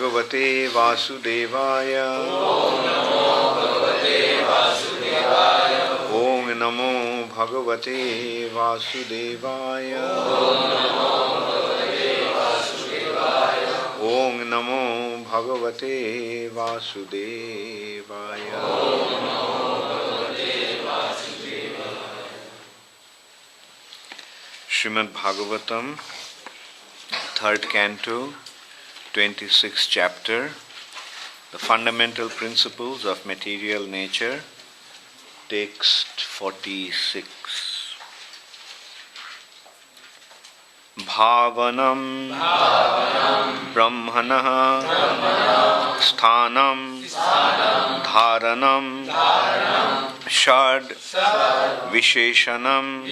Bhagavate Vasudevaya. Om Namo Bhagavate Vasudevaya. Om Namo Bhagavate Vasudevaya. Srimad Bhagavatam, 3rd Canto, 26th Chapter, The Fundamental Principles of Material Nature, Text 46. Bhavanam Brahmanah Sthanam Dharanam Shad Visheshanam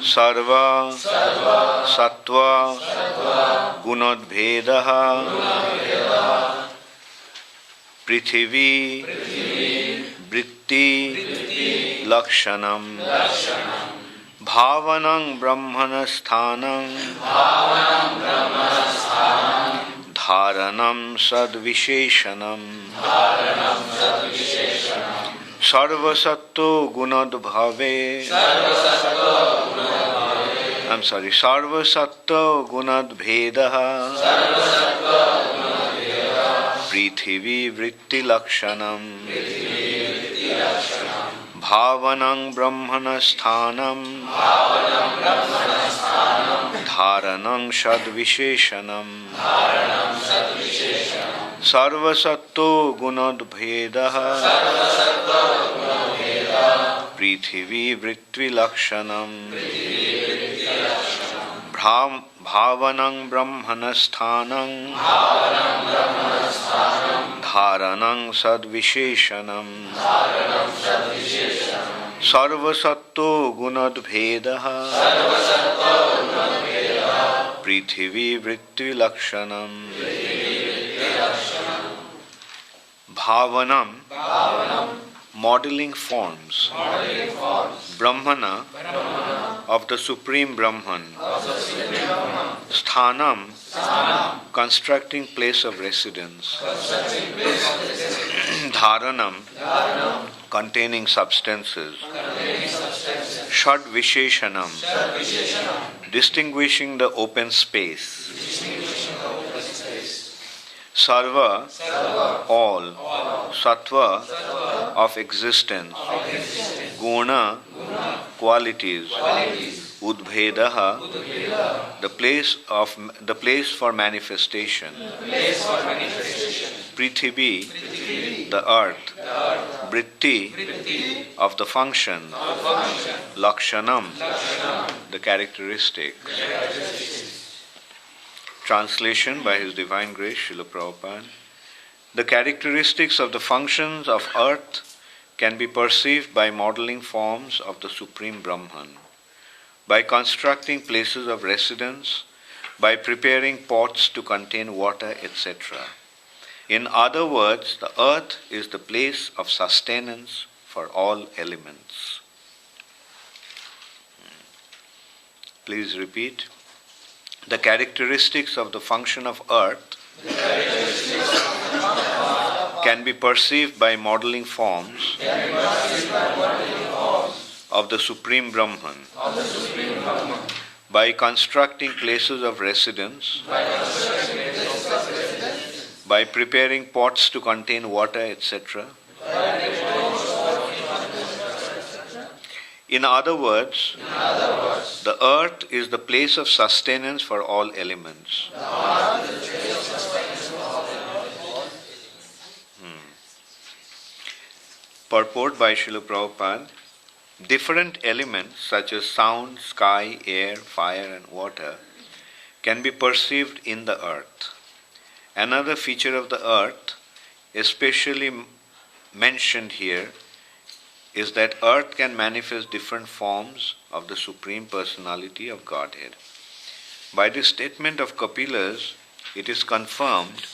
Sarva Sattva Gunodbhedah Prithivi Vritti Lakshanam Bhavanam Brahmanasthanam Dharanam Sadvisheshanam Sarvasatto Gunadbhave Sarvasatto Gunadbhedah Prithivi Vritti Lakshanam Bhavanam Brahmanasthanam Dharanam Sadvisheshanam Sarvasatto Gunadbhedah Prithivi Vritti Lakshanam Bhavanam Brahmanasthanam Dharanam Sadvisheshanam Sarvasatto Gunadbhedah Prithivi Vritti Lakshanam Bhavanam modeling forms, Brahmana of the Supreme Brahman, Sthanam constructing place of residence, Dharanam containing substances, Shad Visheshanam distinguishing the open space, Sarva all, Sattva of existence, Guna qualities, Udbhedah the place for manifestation, Prithivi the earth, Vritti of the function, Lakshanam the characteristics. Translation by His Divine Grace Srila Prabhupada. The characteristics of the functions of earth can be perceived by modeling forms of the Supreme Brahman, by constructing places of residence, by preparing pots to contain water, etc. In other words, the earth is the place of sustenance for all elements. Please repeat. The characteristics of the function of earth can be perceived by modeling forms of the Supreme Brahman, by constructing places of residence, by preparing pots to contain water, etc. In other words, the earth is the place of sustenance for all elements. Purport by Srila Prabhupada. Different elements such as sound, sky, air, fire and water can be perceived in the earth. Another feature of the earth, especially mentioned here, is that earth can manifest different forms of the Supreme Personality of Godhead. By this statement of Kapila's, it is confirmed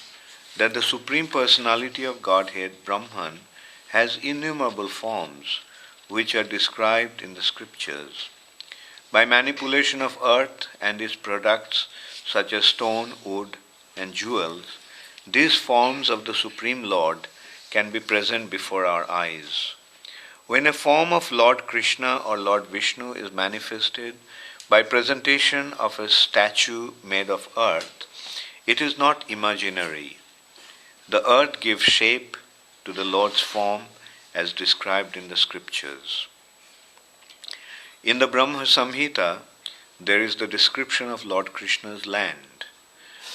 that the Supreme Personality of Godhead, Brahman, has innumerable forms which are described in the scriptures. By manipulation of earth and its products such as stone, wood and jewels, these forms of the Supreme Lord can be present before our eyes. When a form of Lord Krishna or Lord Vishnu is manifested by presentation of a statue made of earth, it is not imaginary. The earth gives shape to the Lord's form as described in the scriptures. In the Brahma Samhita, there is the description of Lord Krishna's land,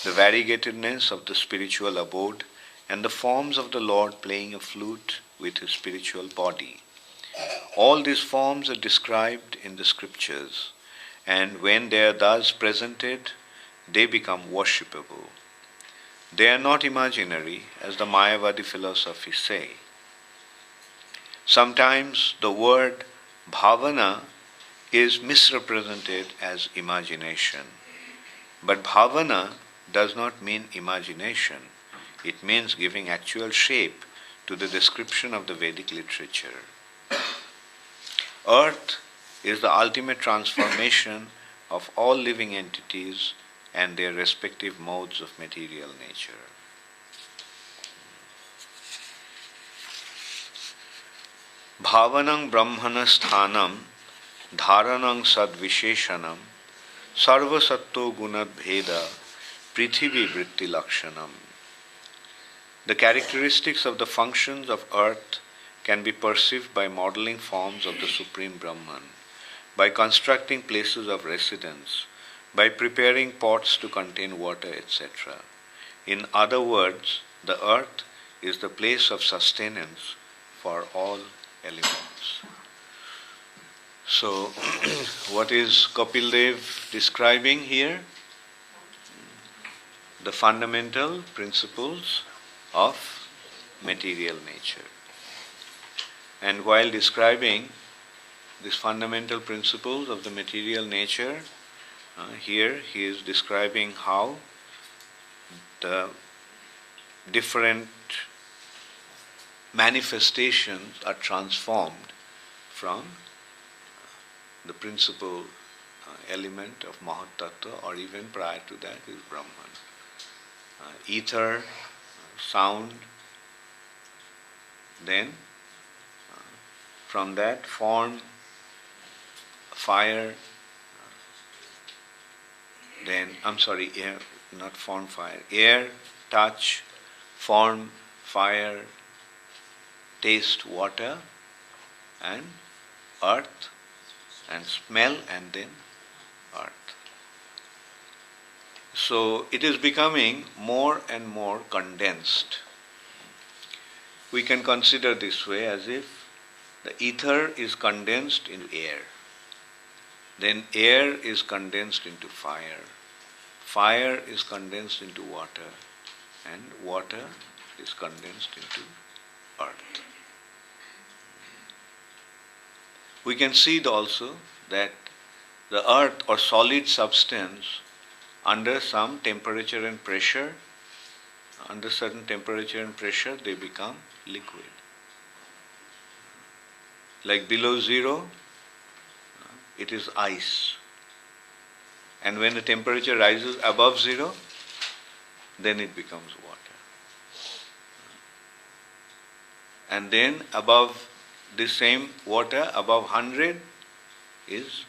the variegatedness of the spiritual abode, and the forms of the Lord playing a flute with his spiritual body. All these forms are described in the scriptures, and when they are thus presented, they become worshipable. They are not imaginary, as the Mayavadi philosophy say. Sometimes the word bhavana is misrepresented as imagination. But bhavana does not mean imagination. It means giving actual shape to the description of the Vedic literature. Earth is the ultimate transformation of all living entities and their respective modes of material nature. Bhavanang brahmana sthanam dharanang sadvisheshanam sarvasatto gunad bheda prithivi vritti lakshanam. The characteristics of the functions of earth can be perceived by modeling forms of the Supreme Brahman, by constructing places of residence, by preparing pots to contain water, etc. In other words, the earth is the place of sustenance for all elements. So, what is Kapil Dev describing here? The fundamental principles of material nature. And while describing these fundamental principles of the material nature, here he is describing how the different manifestations are transformed from the principal element of Mahat Tattva, or even prior to that is Brahman. Ether, sound, then from that form, fire, air, not form, fire, air, touch, form, fire, taste, water, and earth, and smell, and then earth. So it is becoming more and more condensed. We can consider this way as if the ether is condensed into air. Then air is condensed into fire. Fire is condensed into water. And water is condensed into earth. We can see also that the earth or solid substance under some temperature and pressure, under certain temperature and pressure, they become liquid. Like below zero, it is ice. And when the temperature rises above zero, then it becomes water. And then above the same water, above 100, is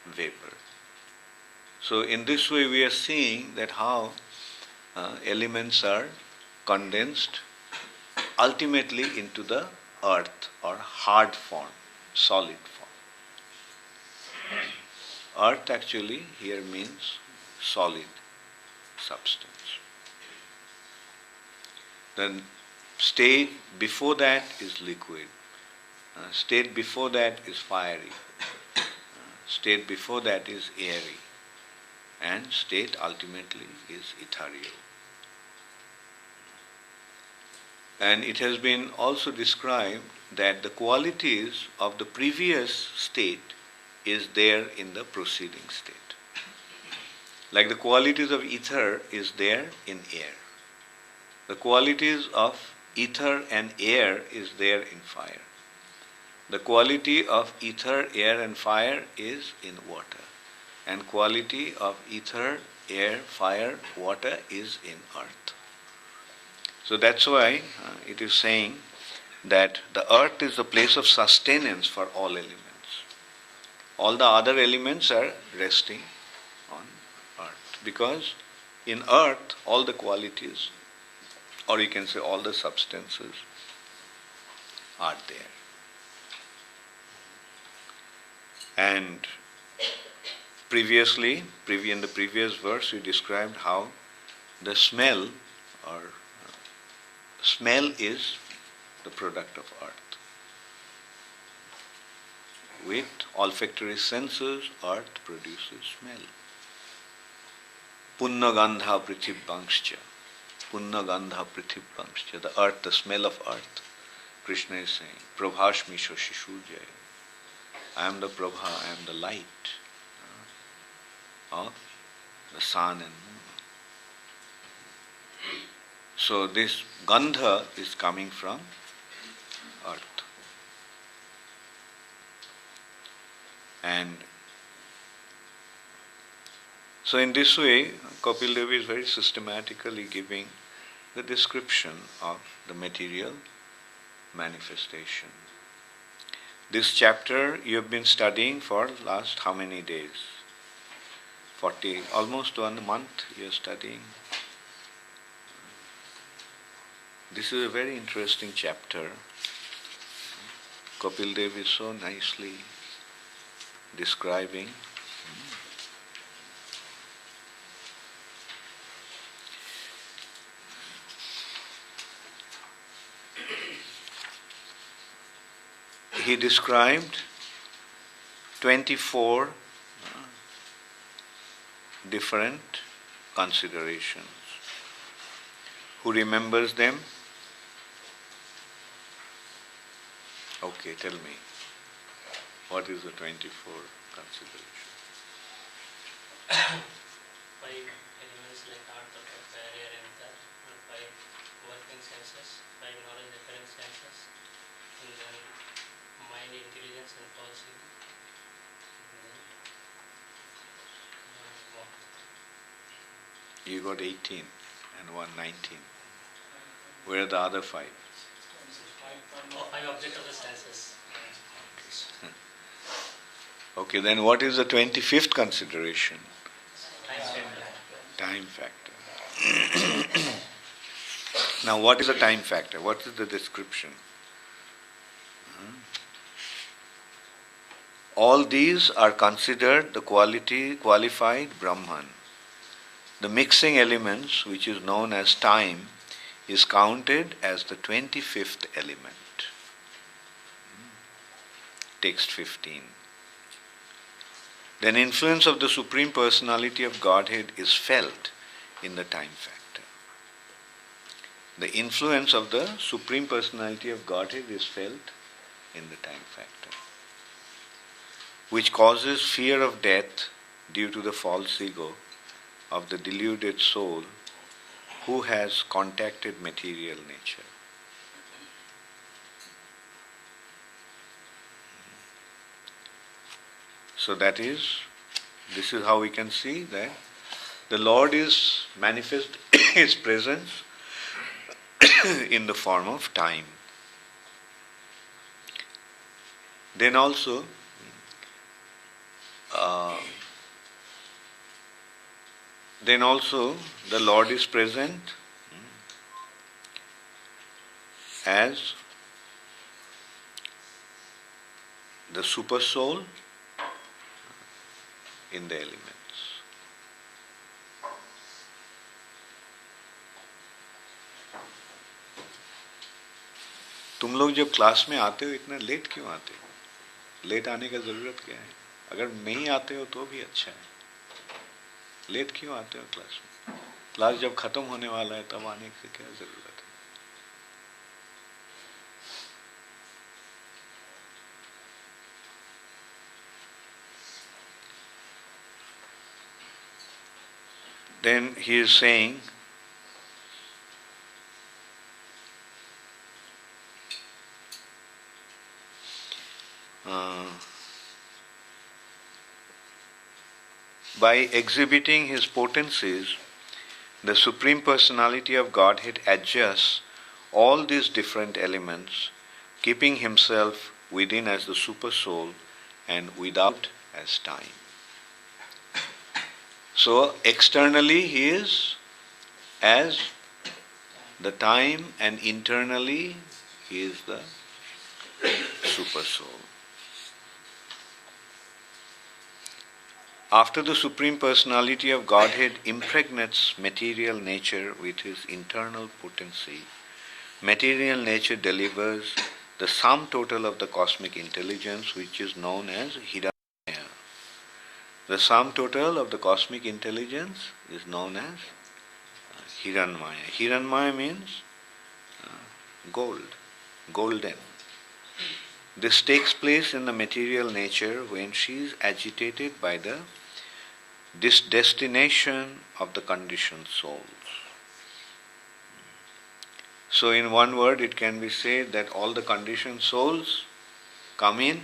vapor. So in this way we are seeing that how elements are condensed ultimately into the earth or hard form, solid form. Earth actually here means solid substance. The state before that is liquid. State before that is fiery. State before that is airy. And state ultimately is ethereal. And it has been also described that the qualities of the previous state is there in the preceding state. Like the qualities of ether is there in air. The qualities of ether and air is there in fire. The quality of ether, air and fire is in water. And quality of ether, air, fire, water is in earth. So that's why it is saying that the earth is the place of sustenance for all elements. All the other elements are resting on earth, because in earth all the qualities, or you can say all the substances, are there. And previously, in the previous verse, we described how the smell is the product of earth. With olfactory senses, earth produces smell. Punna gandha prithibhangscha. Punna gandha prithibhangscha. The earth, the smell of earth. Krishna is saying, Prabhashmi Shashishujaya. I am the Prabha, I am the light of the sun and moon. So this gandha is coming from earth. And so in this way, Kapil Dev is very systematically giving the description of the material manifestation. This chapter you have been studying for last how many days? 40, almost 1 month you are studying. This is a very interesting chapter. Kapil Dev is so nicely describing. He described 24 different considerations. Who remembers them? Okay, tell me. What is the 24 consideration? 5 elements like earth, fire, air and that, and 5 working senses, 5 knowledge different senses, and then mind, intelligence and policy. You got 18 and 119. Where are the other 5? 5 objects of the senses. Okay, then what is the 25th consideration? Time Time factor. factor. Now what is the time factor? What is the description? All these are considered the qualified Brahman. The mixing elements, which is known as time, is counted as the 25th element. Text 15. Then influence of the Supreme Personality of Godhead is felt in the time factor. The influence of the Supreme Personality of Godhead is felt in the time factor, which causes fear of death due to the false ego of the deluded soul who has contacted material nature. So this is how we can see that the Lord is manifest His presence in the form of time. Then also, the Lord is present as the super soul in the elements. तुम लोग जब class में आते हो इतना late क्यों आते हो? लेट आने का जरूरत क्या है? अगर नहीं आते हो तो भी अच्छा है. लेट क्यों आते हो क्लास में? क्लास जब खत्म होने वाला है तब आने की क्या जरूरत है? Then he is saying, by exhibiting his potencies, the Supreme Personality of Godhead adjusts all these different elements, keeping himself within as the super soul and without as time. So externally he is as the time, and internally he is the super soul. After the Supreme Personality of Godhead impregnates material nature with his internal potency, material nature delivers the sum total of the cosmic intelligence, which is known as Hiranyamaya. The sum total of the cosmic intelligence is known as Hiranmaya. Hiranmaya means gold, golden. This takes place in the material nature when she is agitated by the destination of the conditioned souls. So in one word it can be said that all the conditioned souls come in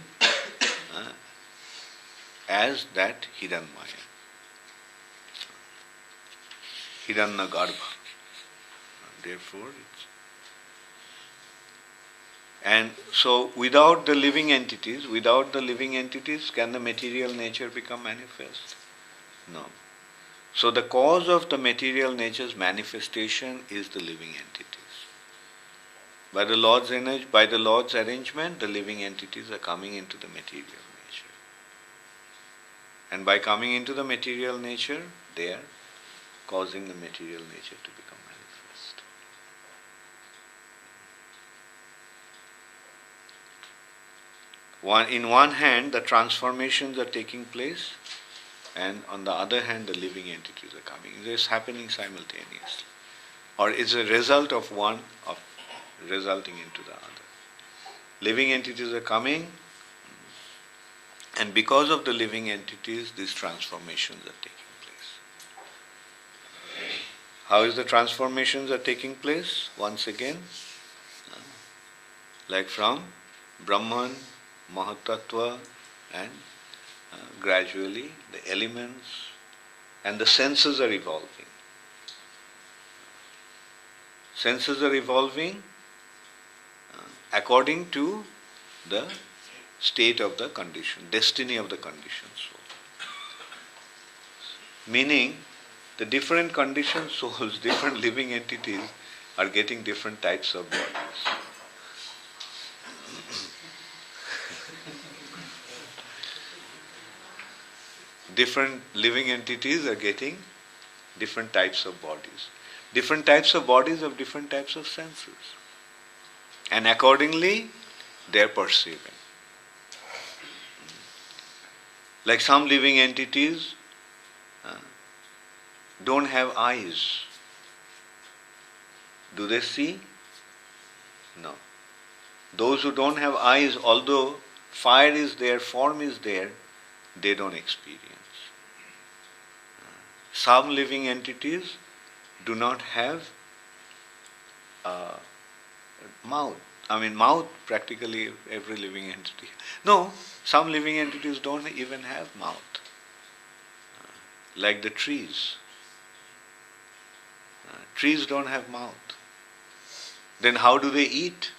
as that Hiranmaya. Hiranyagarbha. Therefore, and so without the living entities, can the material nature become manifest? No. So the cause of the material nature's manifestation is the living entities. By the Lord's arrangement, the living entities are coming into the material nature. And by coming into the material nature, they are causing the material nature to become manifest. In one hand, the transformations are taking place, and on the other hand, the living entities are coming. It is happening simultaneously, or is a result of one of resulting into the other. Living entities are coming, and because of the living entities, these transformations are taking place. How is the transformations are taking place? Once again, like from Brahman, Mahatattva, and gradually the elements and the senses are evolving. Senses are evolving according to the state of the condition, destiny of the conditioned soul. Meaning, the different conditioned souls, different living entities are getting different types of bodies. Different living entities are getting different types of bodies. Different types of bodies have different types of senses. And accordingly, they are perceiving. Like some living entities don't have eyes. Do they see? No. Those who don't have eyes, although fire is there, form is there, they don't experience. Some living entities do not have mouth. Mouth practically every living entity. No, some living entities don't even have mouth. Like the trees. Trees don't have mouth. Then how do they eat?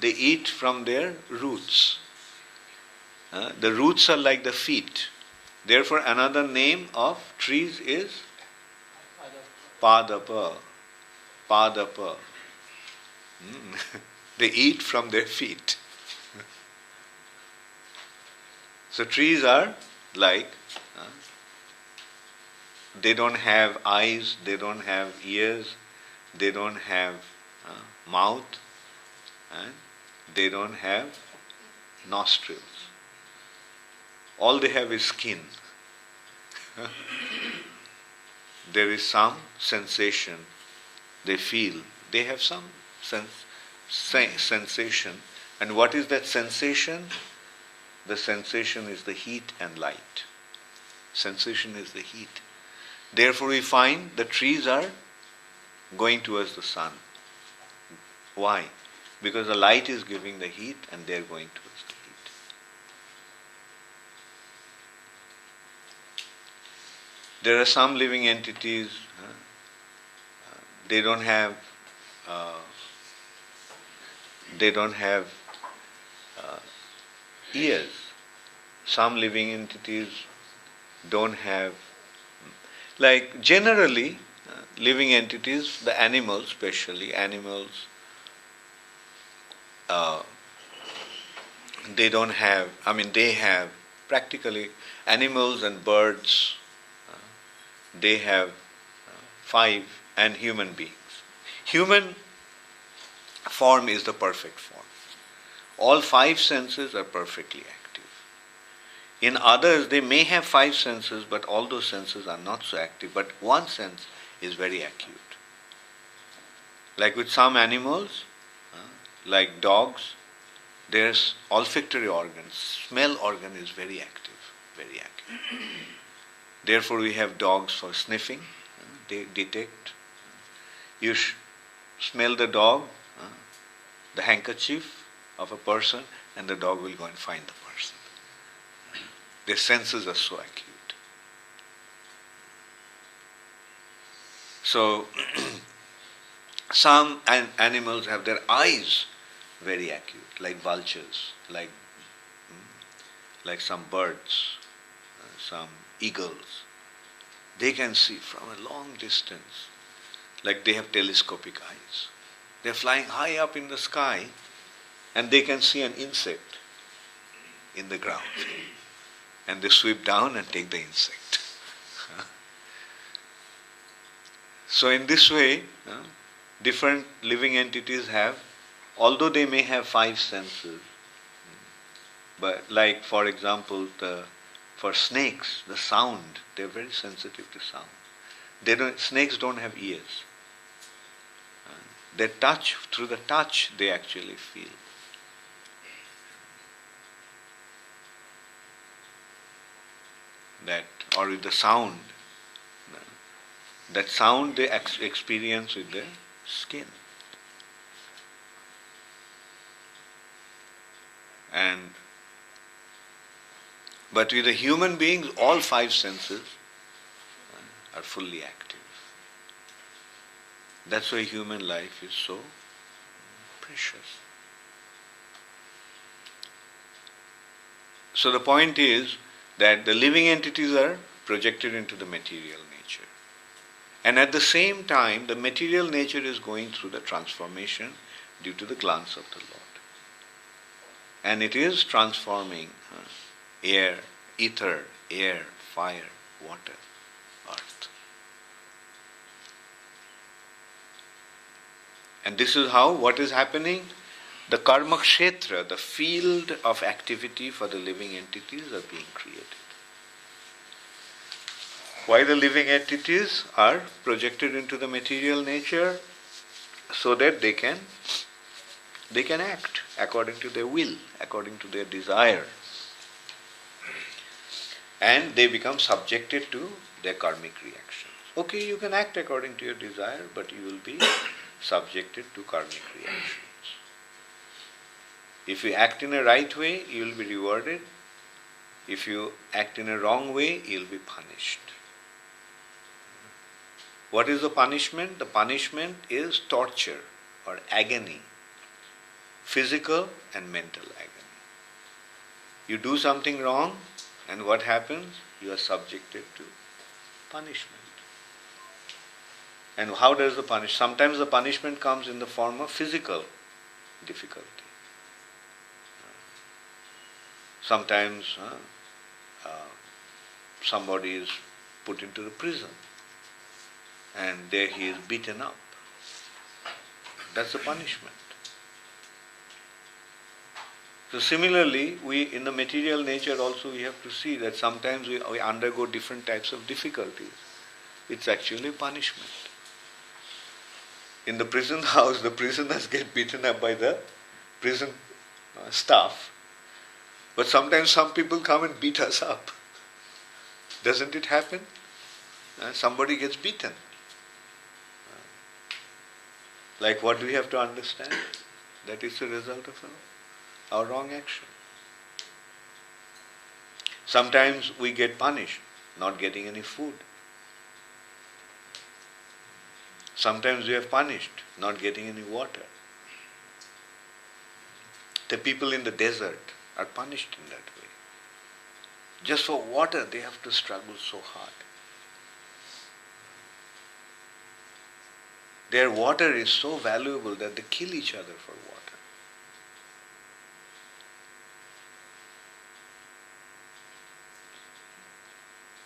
They eat from their roots. The roots are like the feet. Therefore, another name of trees is Padapa. Padapa. They eat from their feet. So trees are like, they don't have eyes, they don't have ears, they don't have mouth, and they don't have nostrils. All they have is skin. There is some sensation they feel. They have some sensation. And what is that sensation? The sensation is the heat and light. Sensation is the heat. Therefore we find the trees are going towards the sun. Why? Because the light is giving the heat and they are going towards the heat. There are some living entities, they don't have uh, they don't have ears. Some living entities don't have, like generally, living entities, the animals, especially animals, uh, they don't have, I mean, they have practically animals and birds, they have five, and human beings. Human form is the perfect form. All five senses are perfectly active. In others, they may have five senses, but all those senses are not so active, but one sense is very acute. Like with some animals, like dogs, their olfactory organ, smell organ is very active, very active. Therefore, we have dogs for sniffing. They detect. You smell the dog, the handkerchief of a person, and the dog will go and find the person. Their senses are so acute. So, some animals have their eyes very acute, like vultures, like some birds, some eagles. They can see from a long distance, like they have telescopic eyes. They're flying high up in the sky, and they can see an insect in the ground. And they sweep down and take the insect. So in this way, different living entities have, although they may have five senses, but like for example, for snakes, the sound, they're very sensitive to sound. Snakes don't have ears. They touch, through the touch they actually feel. That, or with the sound. That sound they experience with their skin. But with the human beings, all five senses are fully active. That's why human life is so precious. So the point is that the living entities are projected into the material nature. And at the same time, the material nature is going through the transformation due to the glance of the Lord. And it is transforming air, ether, air, fire, water, earth. And this is how, what is happening? The karma kshetra, the field of activity for the living entities are being created. Why the living entities are projected into the material nature? So that they can act according to their will, according to their desire. And they become subjected to their karmic reactions. Okay, you can act according to your desire, but you will be subjected to karmic reactions. If you act in a right way, you will be rewarded. If you act in a wrong way, you will be punished. What is the punishment? The punishment is torture or agony, physical and mental agony. You do something wrong, and what happens? You are subjected to punishment. And how does the punishment? Sometimes the punishment comes in the form of physical difficulty. Sometimes somebody is put into the prison and there he is beaten up. That's the punishment. So similarly, we in the material nature also we have to see that sometimes we undergo different types of difficulties. It's actually punishment. In the prison house, the prisoners get beaten up by the prison staff. But sometimes some people come and beat us up. Doesn't it happen? Somebody gets beaten. Like what do we have to understand? That is the result of our wrong action. Sometimes we get punished, not getting any food. Sometimes we are punished, not getting any water. The people in the desert are punished in that way. Just for water, they have to struggle so hard. Their water is so valuable that they kill each other for water.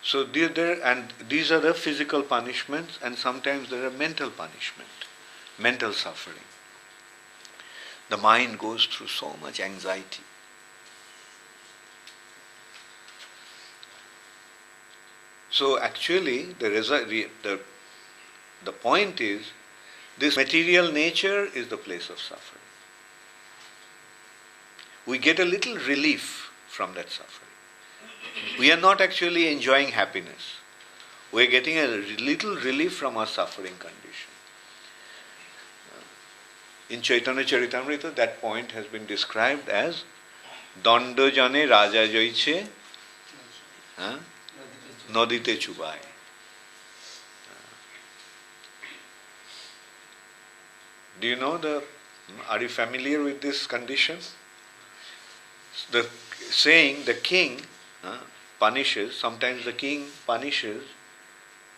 So these are the physical punishments, and sometimes there are mental punishment, mental suffering. The mind goes through so much anxiety. So actually, the point is, this material nature is the place of suffering. We get a little relief from that suffering. We are not actually enjoying happiness. We are getting a little relief from our suffering condition. In Chaitanya Charitamrita, that point has been described as Danda jane raja jaiche Nadite chubai. Do you know are you familiar with this condition? The saying, the king punishes, sometimes the king punishes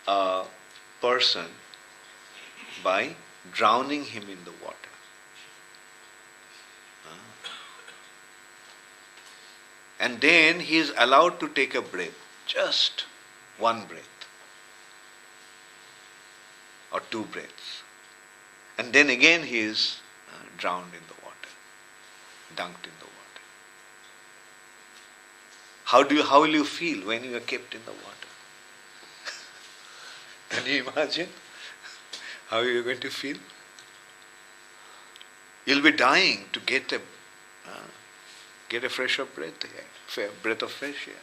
a person by drowning him in the water. And then he is allowed to take a breath, just one breath or two breaths. And then again he is drowned in the water, dunked in the water. How will you feel when you are kept in the water? Can you imagine how you are going to feel? You'll be dying to get a fresh breath of fresh air.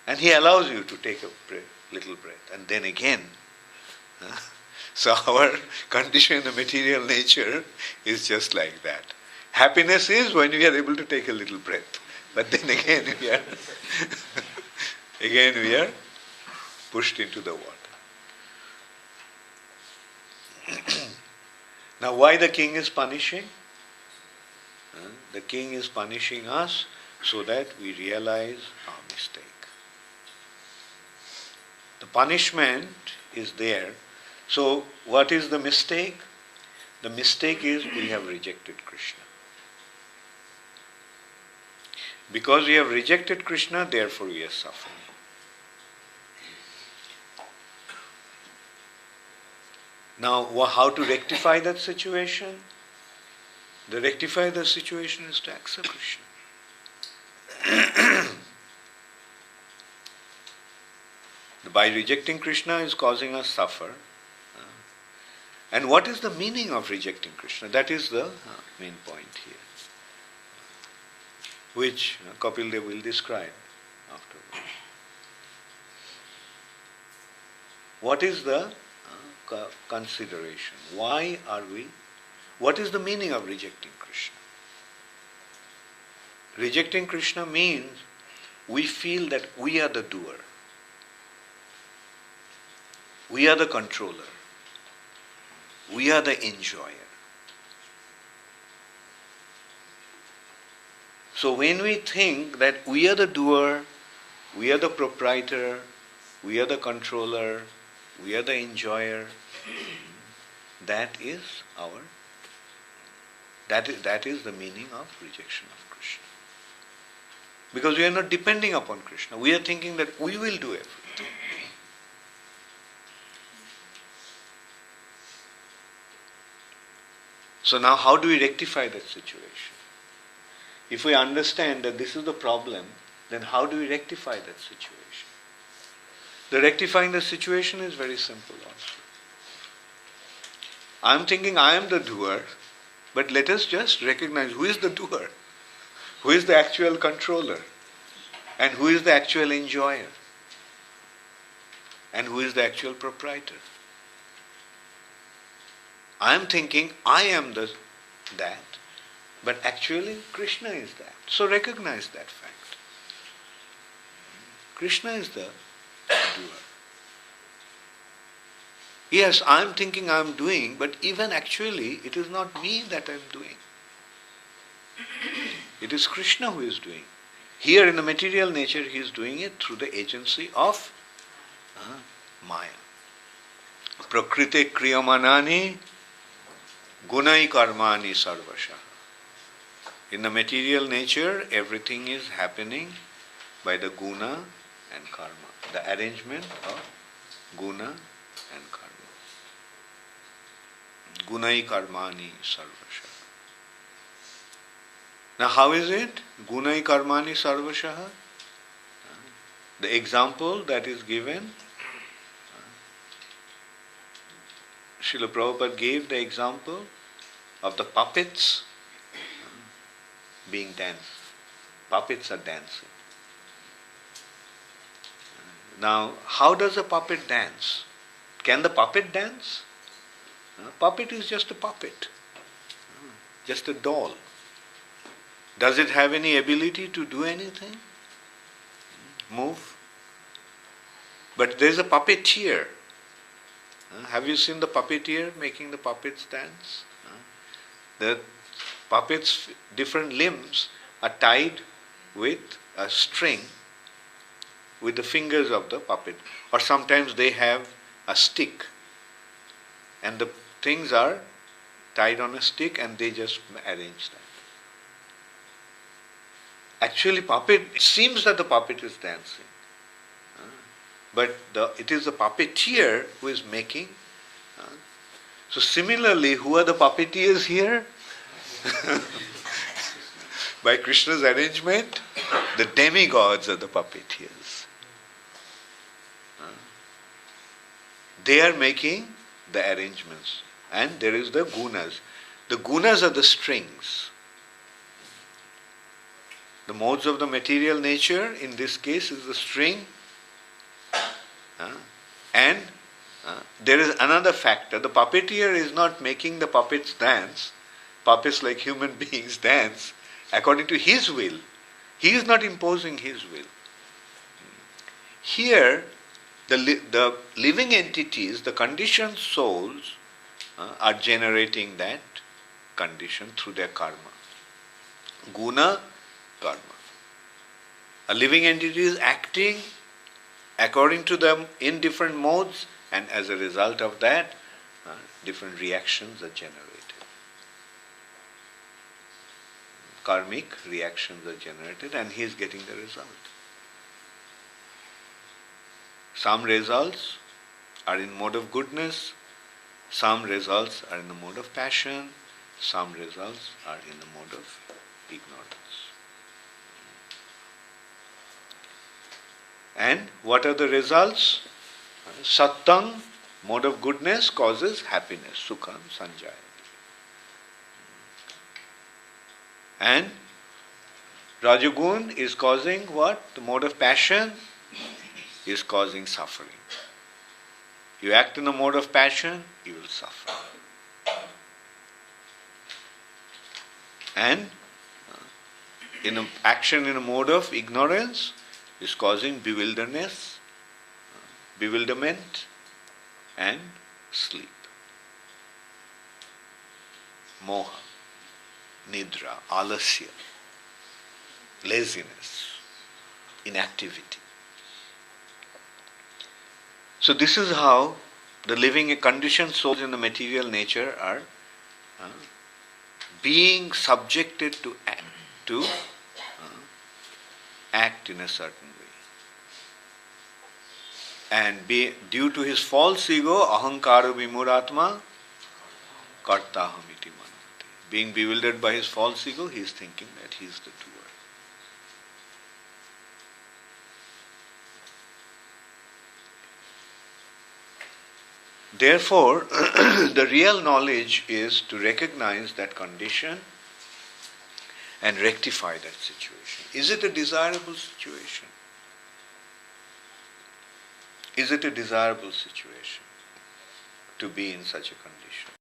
And he allows you to take a little breath, and then again. So our condition in the material nature is just like that. Happiness is when we are able to take a little breath. But then again we are pushed into the water. Now why the king is punishing? The king is punishing us so that we realize our mistake. The punishment is there. So what is the mistake? The mistake is we have rejected Krishna. Because we have rejected Krishna, therefore we are suffering. Now, how to rectify that situation? To rectify the situation is to accept Krishna. By rejecting Krishna is causing us suffer. And what is the meaning of rejecting Krishna? That is the main point here, which Kapil Dev will describe afterwards. What is the consideration? What is the meaning of rejecting Krishna? Rejecting Krishna means we feel that we are the doer. We are the controller. We are the enjoyer. So when we think that we are the doer, we are the proprietor, we are the controller, we are the enjoyer, that is the meaning of rejection of Krishna. Because we are not depending upon Krishna. We are thinking that we will do everything. So now how do we rectify that situation? If we understand that this is the problem, then how do we rectify that situation? The rectifying the situation is very simple also. I am thinking I am the doer, but let us just recognize who is the doer, who is the actual controller, and who is the actual enjoyer, and who is the actual proprietor. I am thinking I am that, but actually Krishna is that. So recognize that fact. Krishna is the doer. Yes, I'm thinking I'm doing, but even actually it is not me that I'm doing. It is Krishna who is doing. Here in the material nature, he is doing it through the agency of Maya. Prakriti kriyamanani gunai karmani sarvasha. In the material nature, everything is happening by the guna and karma, the arrangement of guna and karma. Gunai karmani sarvasha. Now how is it? Gunai karmani sarvasha. The example that is given, Srila Prabhupada gave the example of the puppets being danced. Puppets are dancing. Now, how does a puppet dance? Can the puppet dance? Puppet is just a puppet, just a doll. Does it have any ability to do anything? Move? But there is a puppeteer. Have you seen the puppeteer making the puppets dance? The puppets' different limbs are tied with a string with the fingers of the puppet. Or sometimes they have a stick and the things are tied on a stick and they just arrange that. Actually, it seems that the puppet is dancing. But it is the puppeteer who is making. So similarly, who are the puppeteers here? By Krishna's arrangement, the demigods are the puppeteers. They are making the arrangements. And there is the gunas. The gunas are the strings. The modes of the material nature, in this case, is the string. And there is another factor. The puppeteer is not making the puppets dance. Puppets like human beings dance according to his will. He is not imposing his will. Here, the living entities, the conditioned souls, are generating that condition through their karma. Guna, karma. A living entity is acting according to them in different modes, and as a result of that, different reactions are generated. Karmic reactions are generated, and he is getting the result. Some results are in mode of goodness, some results are in the mode of passion, some results are in the mode of ignorance. And what are the results? Sattang, mode of goodness, causes happiness, sukham, sanjaya. And Rajagun is causing what? The mode of passion is causing suffering. You act in the mode of passion, you will suffer. And action in a mode of ignorance is causing bewilderness, bewilderment and sleep. Moha, nidra, alasya, laziness, inactivity. So this is how the living conditioned souls in the material nature are being subjected to act in a certain way. And due to his false ego, ahankara vimuratma, kartahamiti manati. Being bewildered by his false ego, he is thinking that he is the doer. Therefore, the real knowledge is to recognize that condition and rectify that situation. Is it a desirable situation? Is it a desirable situation to be in such a condition?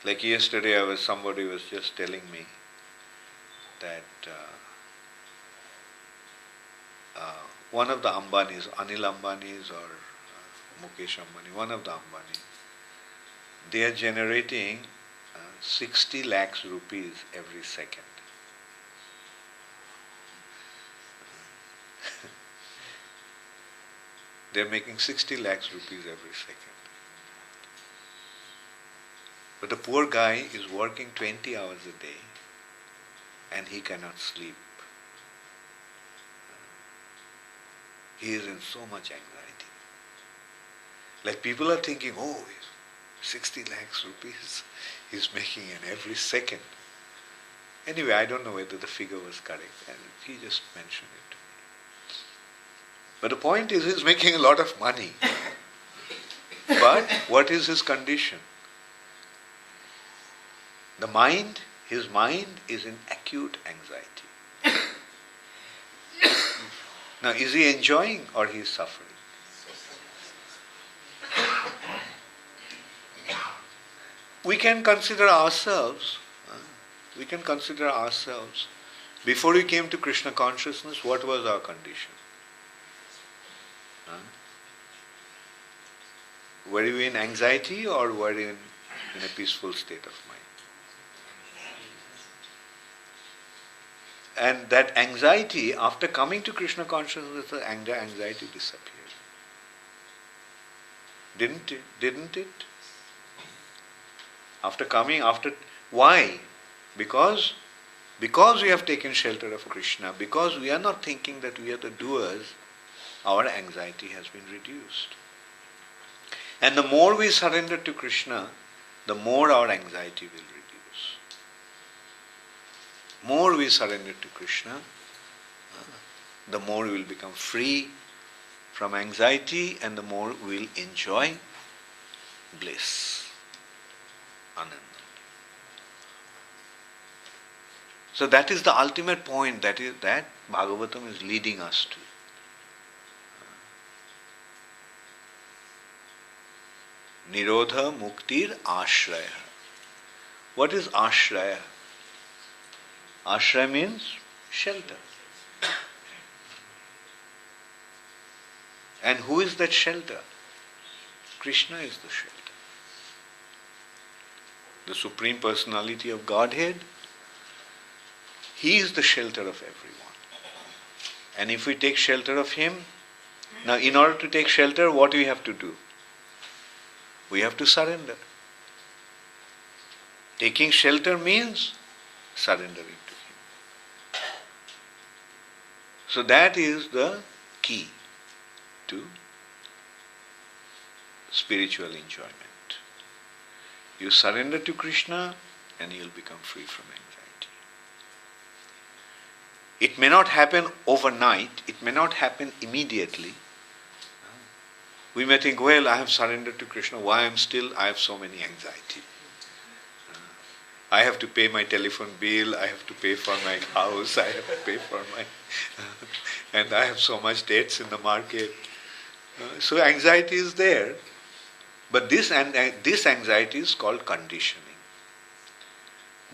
Like yesterday, somebody was just telling me that one of the Ambanis, Anil Ambanis or Mukesh Ambani, one of the Ambani, they are generating 60 lakhs rupees every second. They are making 60 lakhs rupees every second. But the poor guy is working 20 hours a day and he cannot sleep. He is in so much anxiety. Like people are thinking, oh, 60 lakhs rupees he's making in every second. Anyway, I don't know whether the figure was correct, and he just mentioned it to me. But the point is, he's making a lot of money. But what is his condition? His mind is in acute anxiety. Now, is he enjoying or he is suffering? We can consider ourselves. Before we came to Krishna consciousness, what was our condition? Were we in anxiety or were we in a peaceful state of mind? And that anxiety, after coming to Krishna consciousness, the anxiety disappeared. Didn't it? Why? Because we have taken shelter of Krishna, because we are not thinking that we are the doers, our anxiety has been reduced. And the more we surrender to Krishna, the more our anxiety will reduce. More we surrender to Krishna, the more we will become free from anxiety and the more we will enjoy bliss, Ananda. So that is the ultimate point that Bhagavatam is leading us to. Nirodha Muktir Ashraya. What is Ashraya? Ashraya means shelter. And who is that shelter? Krishna is the shelter. The Supreme Personality of Godhead, He is the shelter of everyone. And if we take shelter of Him, now in order to take shelter, what do we have to do? We have to surrender. Taking shelter means surrendering to Him. So that is the key to spiritual enjoyment. You surrender to Krishna and you'll become free from anxiety. It may not happen overnight, it may not happen immediately. We may think, well, I have surrendered to Krishna, why I have so many anxiety. I have to pay my telephone bill, I have to pay for my house, I have to pay for my... and I have so much debts in the market. So anxiety is there. But this anxiety is called conditioning.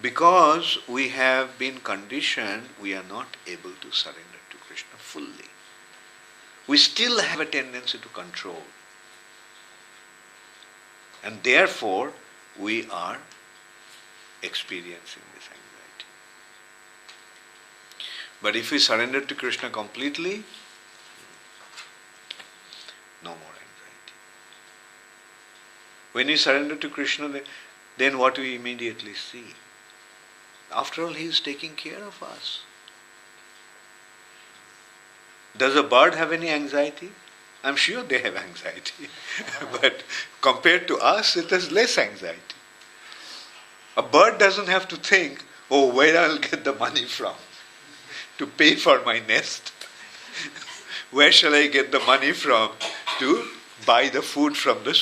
Because we have been conditioned, we are not able to surrender to Krishna fully. We still have a tendency to control. And therefore, we are experiencing this anxiety. But if we surrender to Krishna completely, no more anxiety. When we surrender to Krishna, then what we immediately see? After all, He is taking care of us. Does a bird have any anxiety? I'm sure they have anxiety. But compared to us, it has less anxiety. A bird doesn't have to think, oh, where I'll get the money from to pay for my nest. Where shall I get the money from to buy the food from the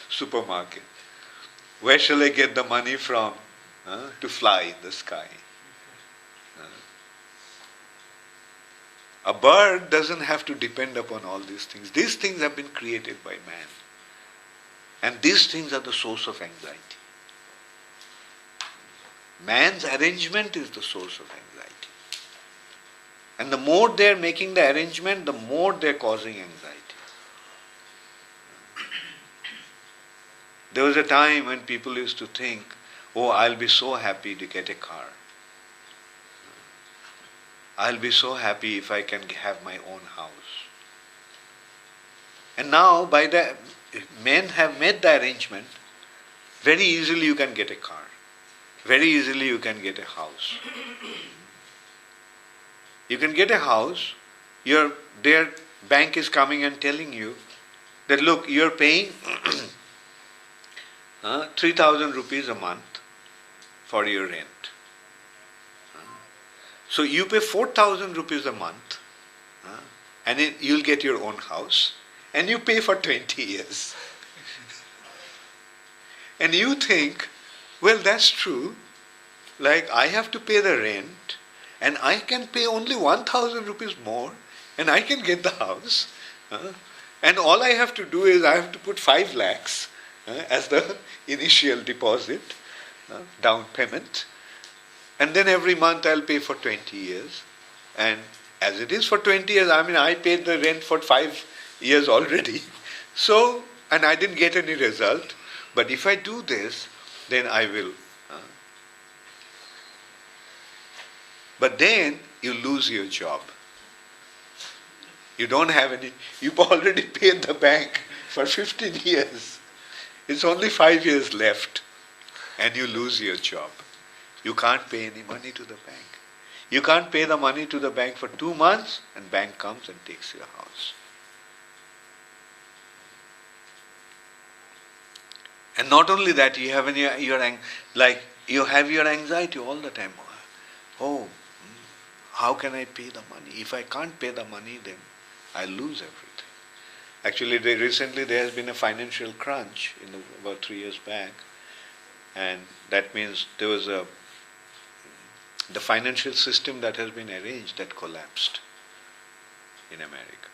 supermarket? Where shall I get the money from to fly in the sky? A bird doesn't have to depend upon all these things. These things have been created by man. And these things are the source of anxiety. Man's arrangement is the source of anxiety. And the more they're making the arrangement, the more they're causing anxiety. There was a time when people used to think, oh, I'll be so happy to get a car. I'll be so happy if I can have my own house. And now, men have made the arrangement. Very easily you can get a car. Very easily you can get a house. You can get a house. Their bank is coming and telling you that, look, you're paying 3,000 rupees a month for your rent. So you pay 4,000 rupees a month, and you'll get your own house, and you pay for 20 years. And you think, well, that's true. Like, I have to pay the rent, and I can pay only 1,000 rupees more, and I can get the house. And all I have to do is I have to put 5 lakhs as the initial deposit, down payment. And then every month I'll pay for 20 years. And as it is for 20 years, I paid the rent for 5 years already. So, and I didn't get any result. But if I do this, then I will. But then you lose your job. You don't have any, you've already paid the bank for 15 years. It's only 5 years left, and you lose your job. You can't pay any money to the bank. You can't pay the money to the bank for 2 months, and bank comes and takes your house. And not only that, you have your anxiety all the time. Oh, how can I pay the money? If I can't pay the money, then I lose everything. Actually, recently there has been a financial crunch about 3 years back, and that means there was the financial system that has been arranged that collapsed in America.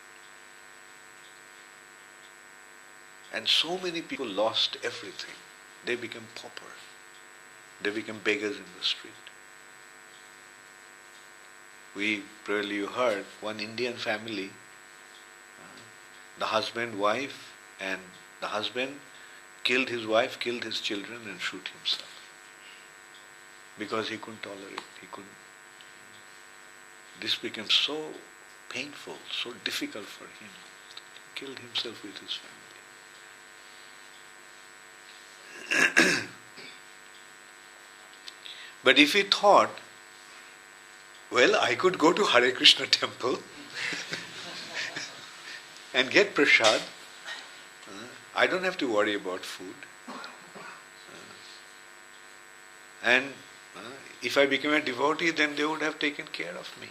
And so many people lost everything. They became pauper. They became beggars in the street. You heard, one Indian family, the husband, wife, and the husband killed his wife, killed his children, and shoot himself. Because he couldn't tolerate, this became so painful, so difficult for him. He killed himself with his family. But if he thought, well, I could go to Hare Krishna temple and get prasad, I don't have to worry about food. And if I became a devotee, then they would have taken care of me.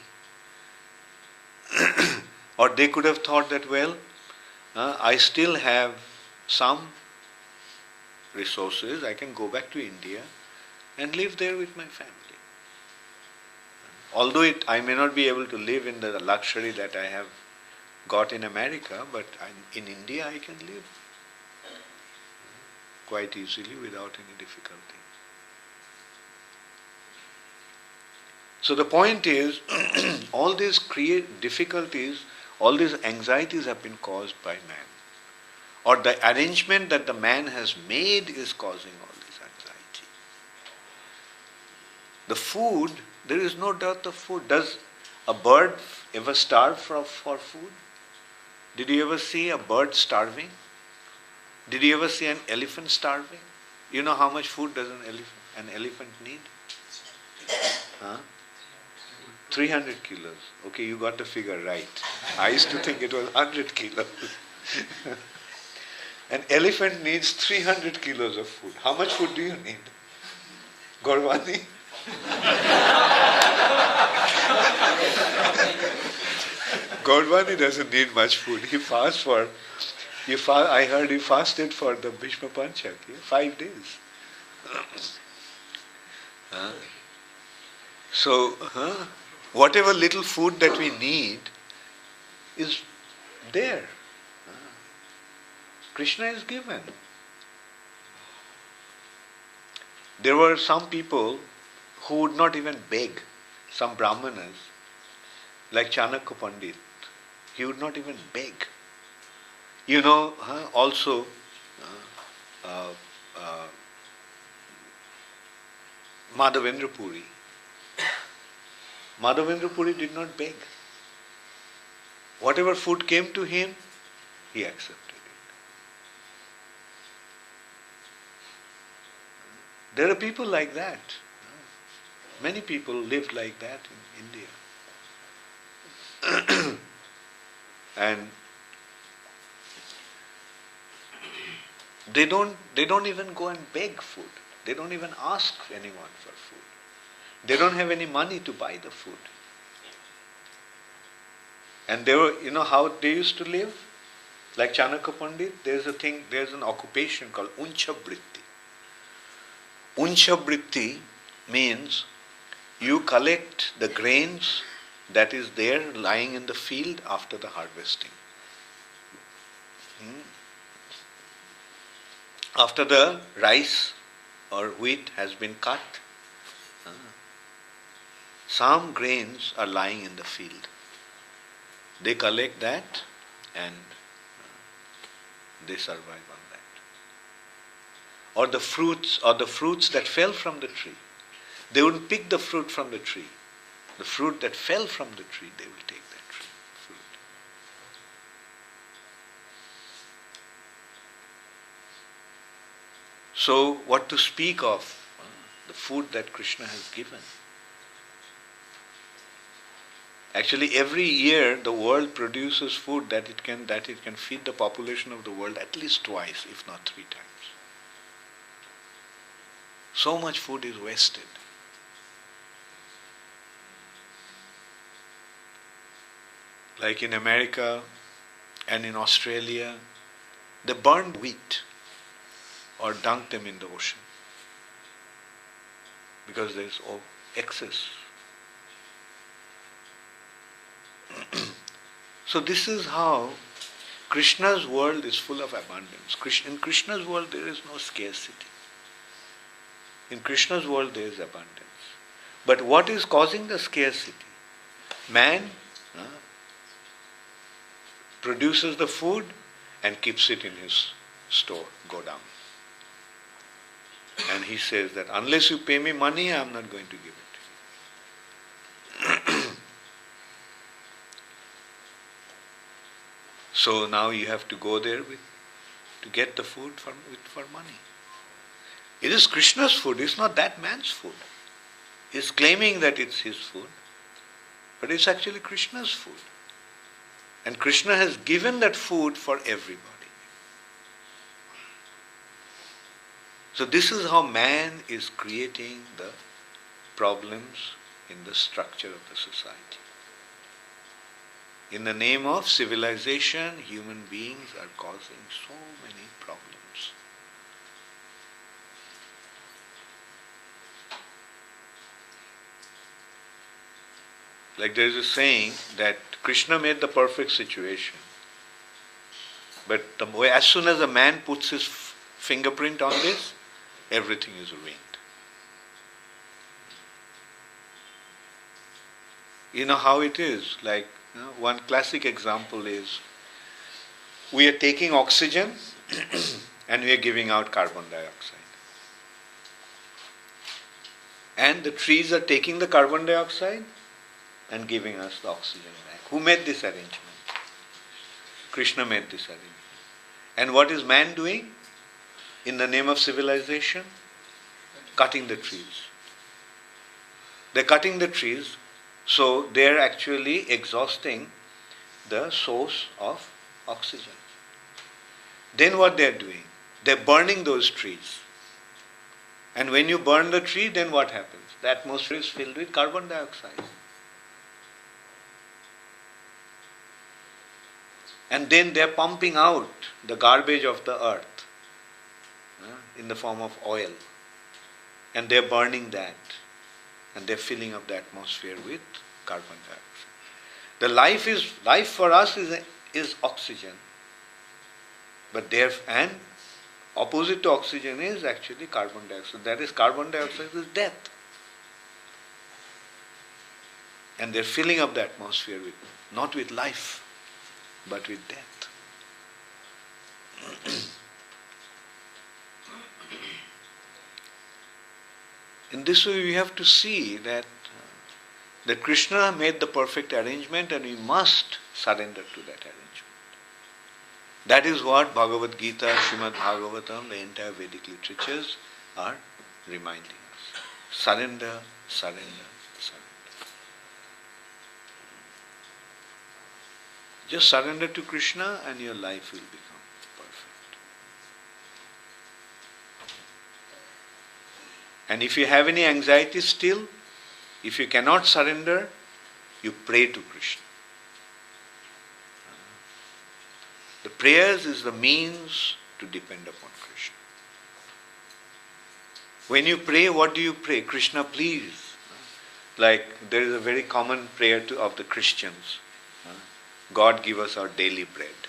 Or they could have thought that, well, I still have some resources, I can go back to India and live there with my family. Although I may not be able to live in the luxury that I have got in America, but in India I can live quite easily without any difficulty. So the point is, all these difficulties, all these anxieties have been caused by man. Or the arrangement that the man has made is causing all this anxiety. The food, there is no dearth of food. Does a bird ever starve for food? Did you ever see a bird starving? Did you ever see an elephant starving? You know how much food does an elephant need? 300 kilos. Okay, you got the figure right. I used to think it was 100 kilos. An elephant needs 300 kilos of food. How much food do you need? Gaurvani? Gaurvani doesn't need much food. He fasts for, I heard he fasted for the Bhishma Panchak, 5 days. So, whatever little food that we need is there. Krishna is given. There were some people who would not even beg, some brahmanas, like Chanakya Pandit. He would not even beg. Also, uh, Madhavendra Puri. Madhavendra Puri did not beg. Whatever food came to him, he accepted it. There are people like that. Many people lived like that in India. And they don't even go and beg food. They don't even ask anyone for food. They don't have any money to buy the food. And they were, how they used to live? Like Chanakya Pandit, there's an occupation called Uncha Britti. Uncha Britti means you collect the grains that is there lying in the field after the harvesting. After the rice or wheat has been cut, some grains are lying in the field. They collect that and they survive on that. Or the fruits that fell from the tree. They wouldn't pick the fruit from the tree. The fruit that fell from the tree, they will take that fruit. So, what to speak of the food that Krishna has given? Actually, every year the world produces food that it can feed the population of the world at least twice, if not 3 times. So much food is wasted. Like in America and in Australia, they burned wheat or dunked them in the ocean because there is excess. So this is how Krishna's world is full of abundance. In Krishna's world there is no scarcity. In Krishna's world there is abundance. But what is causing the scarcity? Man produces the food and keeps it in his store, go down. And he says that unless you pay me money, I am not going to give it to you. So now you have to go there to get the food for money. It is Krishna's food, it's not that man's food. He's claiming that it's his food, but it's actually Krishna's food. And Krishna has given that food for everybody. So this is how man is creating the problems in the structure of the society. In the name of civilization, human beings are causing so many problems. Like there is a saying that Krishna made the perfect situation. But as soon as a man puts his fingerprint on this, everything is ruined. You know how it is? Like, one classic example is, we are taking oxygen and we are giving out carbon dioxide. And the trees are taking the carbon dioxide and giving us the oxygen back. Who made this arrangement? Krishna made this arrangement. And what is man doing? In the name of civilization? Cutting the trees. They're cutting the trees, so they're actually exhausting the source of oxygen. Then what they're doing? They're burning those trees. And when you burn the tree, then what happens? The atmosphere is filled with carbon dioxide. And then they're pumping out the garbage of the earth in the form of oil. And they're burning that. And they're filling up the atmosphere with carbon dioxide. The life for us is oxygen. But and opposite to oxygen is actually carbon dioxide. That is, carbon dioxide is death. And they're filling up the atmosphere not with life, but with death. In this way we have to see that Krishna made the perfect arrangement and we must surrender to that arrangement. That is what Bhagavad Gita, Srimad Bhagavatam, the entire Vedic literatures are reminding us. Surrender, surrender, surrender. Just surrender to Krishna and your life will become perfect. And if you have any anxiety still, if you cannot surrender, you pray to Krishna. The prayers is the means to depend upon Krishna. When you pray, what do you pray? Krishna, please. Like there is a very common prayer of the Christians. God, give us our daily bread.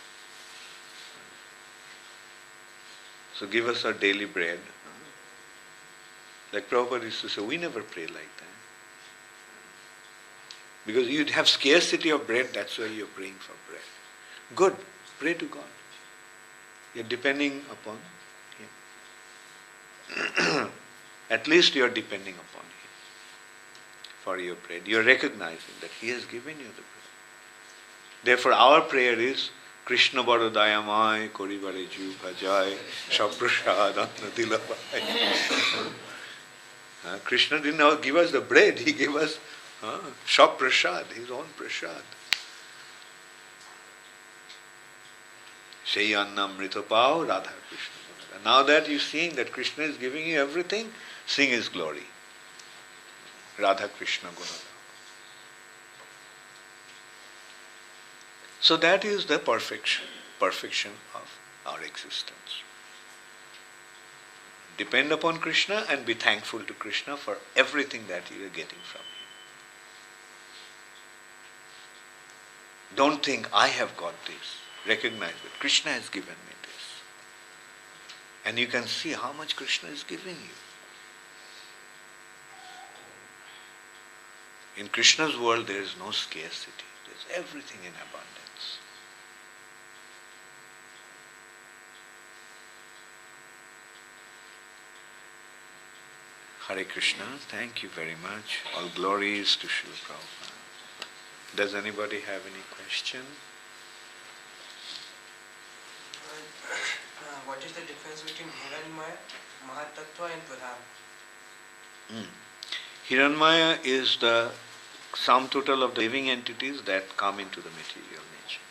So give us our daily bread. Like Prabhupada used to say, we never pray like that. Because you'd have scarcity of bread, that's why you're praying for bread. Good, pray to God. You're depending upon Him. At least you're depending upon Him for your bread. You're recognizing that He has given you the bread. Therefore our prayer is, Krishna bada dayamai, koribare ju bhajai, shaprashad anna dilabai. Krishna did not give us the bread, He gave us shaprashad, His own prasad. Shei anna amrita pao, Radha Krishna. Now that you're seeing that Krishna is giving you everything, sing His glory. Radha Krishna Gunada. So that is the perfection of our existence. Depend upon Krishna and be thankful to Krishna for everything that you are getting from Him. Don't think, I have got this. Recognize that Krishna has given me this. And you can see how much Krishna is giving you. In Krishna's world there is no scarcity. There is everything in abundance. Hare Krishna, thank you very much. All glories to Srila Prabhupada. Does anybody have any question? What is the difference between Hiranmaya, Mahatattva and Pradhan? Hiranmaya is the sum total of the living entities that come into the material nature.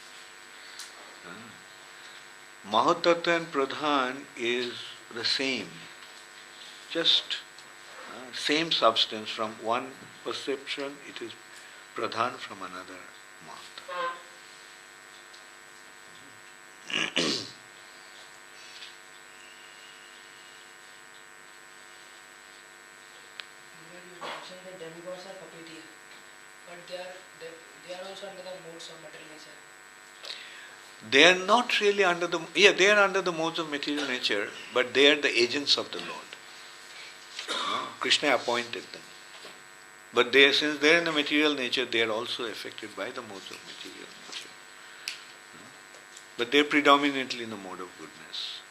Mahatattva and Pradhan is the same, just same substance. From one perception it is Pradhan, from another Mahatattva. You mentioned that demigods are puppeteer, but they are also under the modes of material nature. They are not really under they are under the modes of material nature, but they are the agents of the Lord. Krishna appointed them. But since they are in the material nature, they are also affected by the modes of material nature. But they are predominantly in the mode of goodness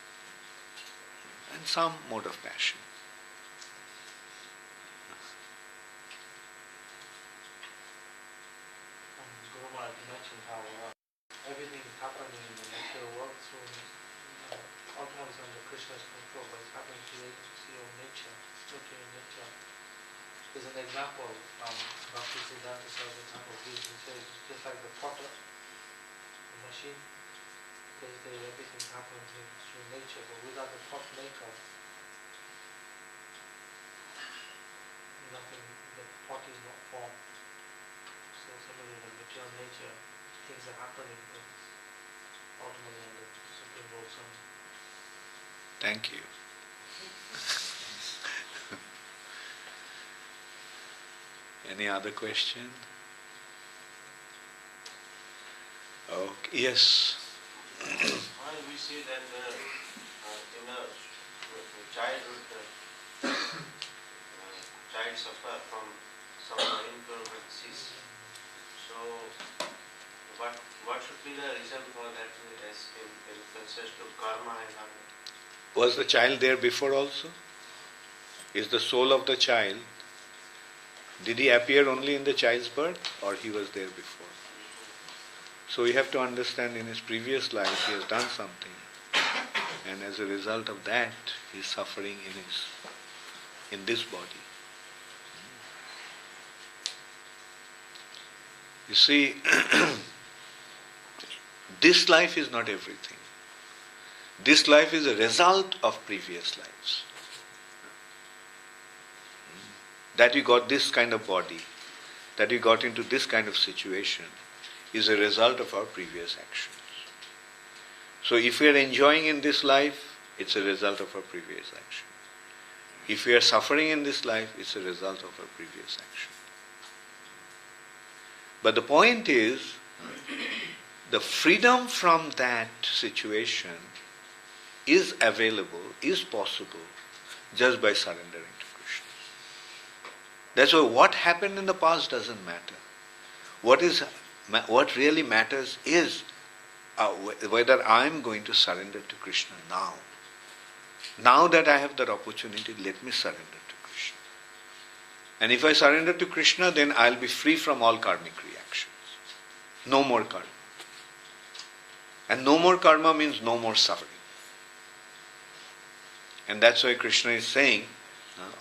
and some mode of passion. Guru Maharaj mentioned how everything happening in the natural world through ultimately under Krishna's control, but it's happening through your nature, looking in nature. There's an example from Bhakti Siddhanta Saraswati Thakur. He says it's just like the potter, the machine. Everything happening through nature, but without the pot maker, nothing. The pot is not formed. So similarly, the material nature, things are happening, but ultimately under Supreme Lord Son. Thank you. Any other question? Okay. Yes. Well, we see that in a childhood, child suffer from some incurable disease. So, what should be the reason for that as in concept of karma and karma? Was the child there before also? is the soul of the child, did he appear only in the child's birth or he was there before? So you have to understand in his previous life he has done something, and as a result of that he is suffering in this body. You see, this life is not everything. This life is a result of previous lives. That we got this kind of body, that we got into this kind of situation, is a result of our previous actions. So if we are enjoying in this life, it's a result of our previous action. If we are suffering in this life, it's a result of our previous action. But the point is, the freedom from that situation is available, is possible, just by surrendering to Krishna. That's why what happened in the past doesn't matter. What really matters is whether I'm going to surrender to Krishna now. Now that I have that opportunity, let me surrender to Krishna. And if I surrender to Krishna, then I'll be free from all karmic reactions. No more karma. And no more karma means no more suffering. And that's why Krishna is saying,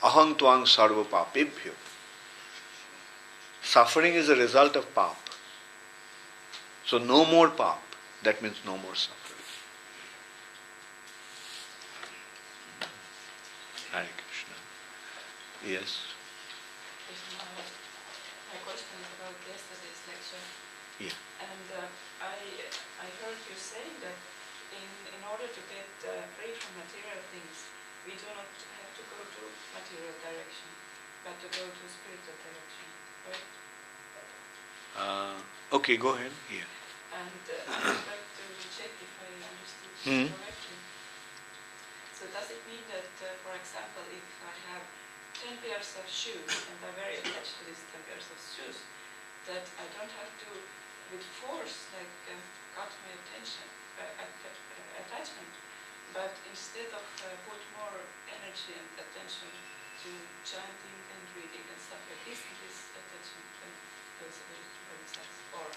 aham tvang sarva papebhyo. Suffering is a result of pap. So no more pap. That means no more suffering. Hare Krishna. Yes. My question is about yesterday's lecture. Yeah. And I heard you saying that in order to get free from material things, we do not have to go to material direction, but to go to spiritual direction, right? Okay, go ahead. Yeah. And I would like to check if I understood you correctly. So does it mean that, for example, if I have 10 pairs of shoes and I'm very attached to these 10 pairs of shoes, that I don't have to, with force, cut my attachment, but instead of put more energy and attention to chanting and reading and stuff like this, this attachment goes away from itself, or...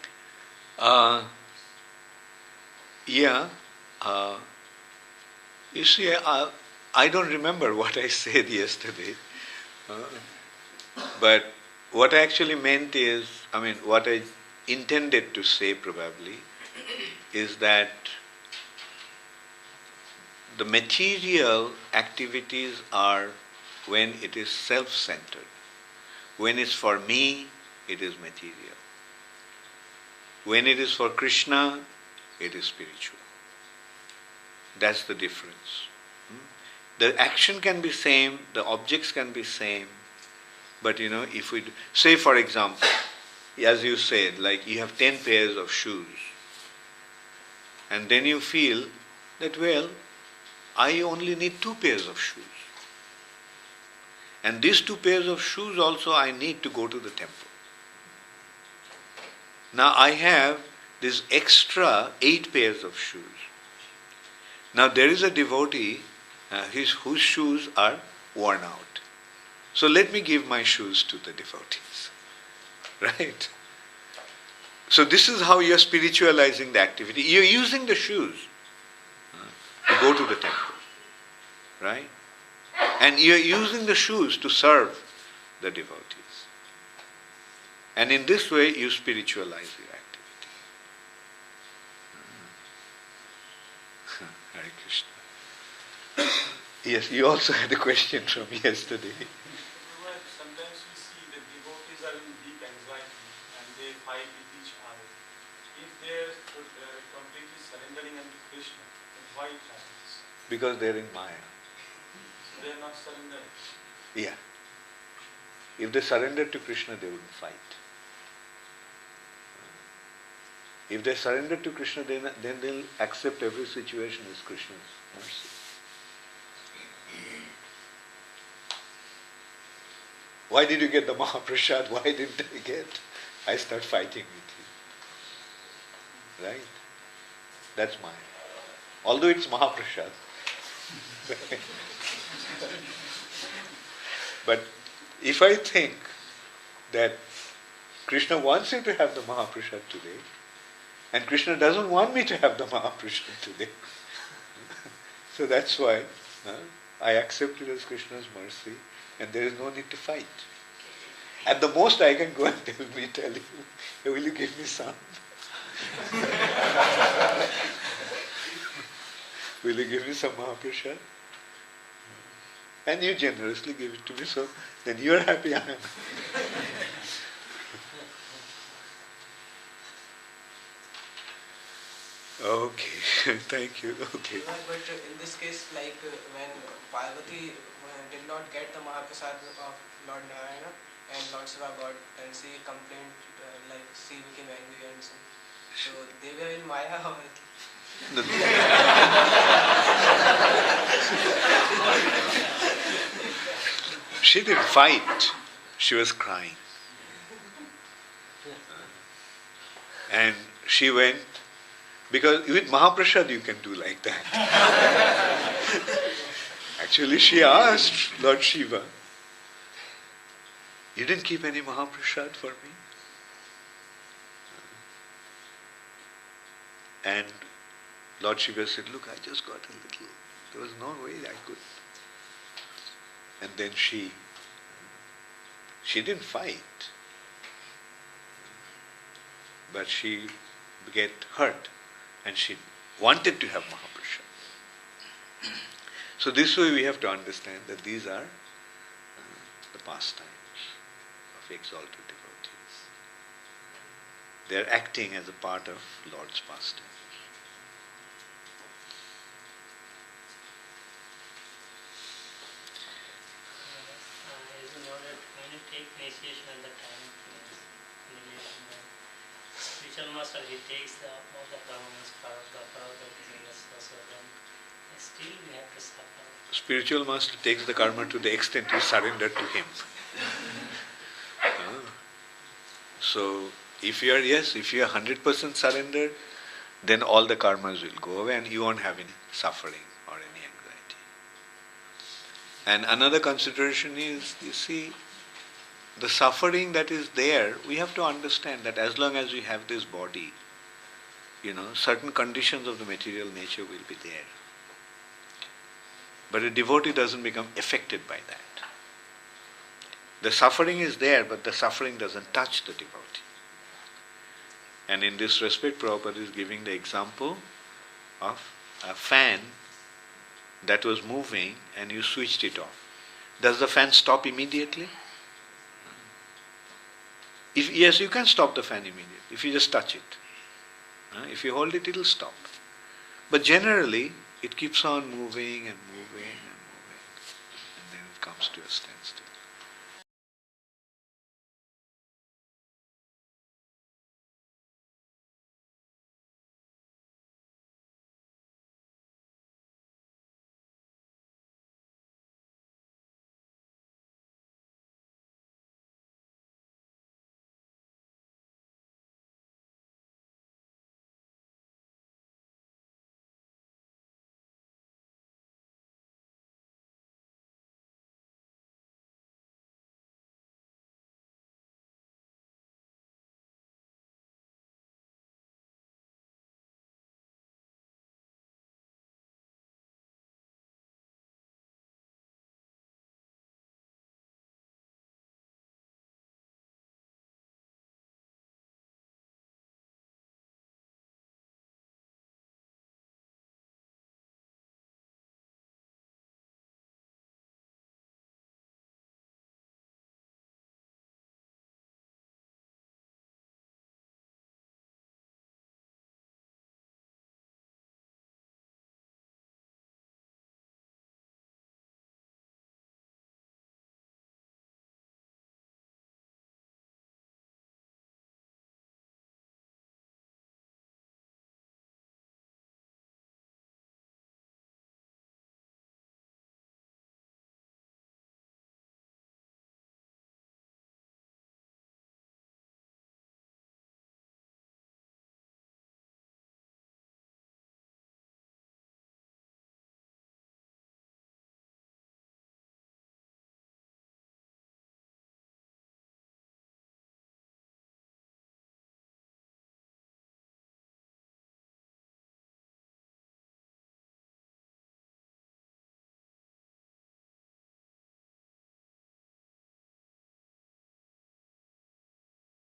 You see, I don't remember what I said yesterday. But what I actually meant is, what I intended to say probably, is that the material activities are when it is self-centered. When it's for me, it is material. When it is for Krishna, it is spiritual. That's the difference. The action can be same, the objects can be same, but if we say, for example, as you said, like you have 10 pairs of shoes, and then you feel that, well, I only need 2 pairs of shoes. And these 2 pairs of shoes also I need to go to the temple. Now I have this extra 8 pairs of shoes. Now there is a devotee whose shoes are worn out. So let me give my shoes to the devotees. Right? So this is how you're spiritualizing the activity. You're using the shoes to go to the temple. Right? And you're using the shoes to serve the devotees. And in this way you spiritualize your activity. Hare Krishna. Yes, you also had a question from yesterday. Sometimes we see that devotees are in deep anxiety and they fight with each other. If they are completely surrendering unto Krishna, then why it happens? Because they're in Maya. They are not surrendering. Yeah. If they surrendered to Krishna, they wouldn't fight. If they surrender to Krishna, then they'll accept every situation as Krishna's mercy. Why did you get the Mahaprasad? Why didn't I get? I start fighting with you. Right? That's mine. Although it's Mahaprasad. But if I think that Krishna wants you to have the Mahaprasad today, and Krishna doesn't want me to have the Mahaprasad today, so that's why I accept it as Krishna's mercy, and there is no need to fight. At the most I can go and tell you, hey, will you give me some? Will you give me some Mahaprasad? And you generously give it to me, so then you are happy, I am happy. Okay, thank you. Okay. But in this case, like when Parvati did not get the Mahaprasad of Lord Narayana and Lord Shiva got, and she complained, like she became angry and so they were in Maya or She didn't fight. She was crying. And she went, because with Mahaprasad you can do like that. Actually she asked Lord Shiva, you didn't keep any Mahaprasad for me? And Lord Shiva said, look, I just got a little. There was no way I could. And then she didn't fight, but she get hurt, and she wanted to have Mahaprasad. So this way we have to understand that these are the pastimes of exalted devotees. They are acting as a part of Lord's pastimes. As you know that when you take initiation at the time, spiritual master, he takes all the karmas, part of the disease, so then still we have to suffer. Spiritual master takes the karma to the extent you surrender to him. So if you are 100% surrendered, then all the karmas will go away and you won't have any suffering or any anxiety. And another consideration is, you see, the suffering that is there, we have to understand that as long as we have this body, certain conditions of the material nature will be there. But a devotee doesn't become affected by that. The suffering is there, but the suffering doesn't touch the devotee. And in this respect, Prabhupada is giving the example of a fan that was moving and you switched it off. Does the fan stop immediately? Yes, you can stop the fan immediately if you just touch it. If you hold it, it will stop. But generally, it keeps on moving and moving and moving, and then it comes to a standstill.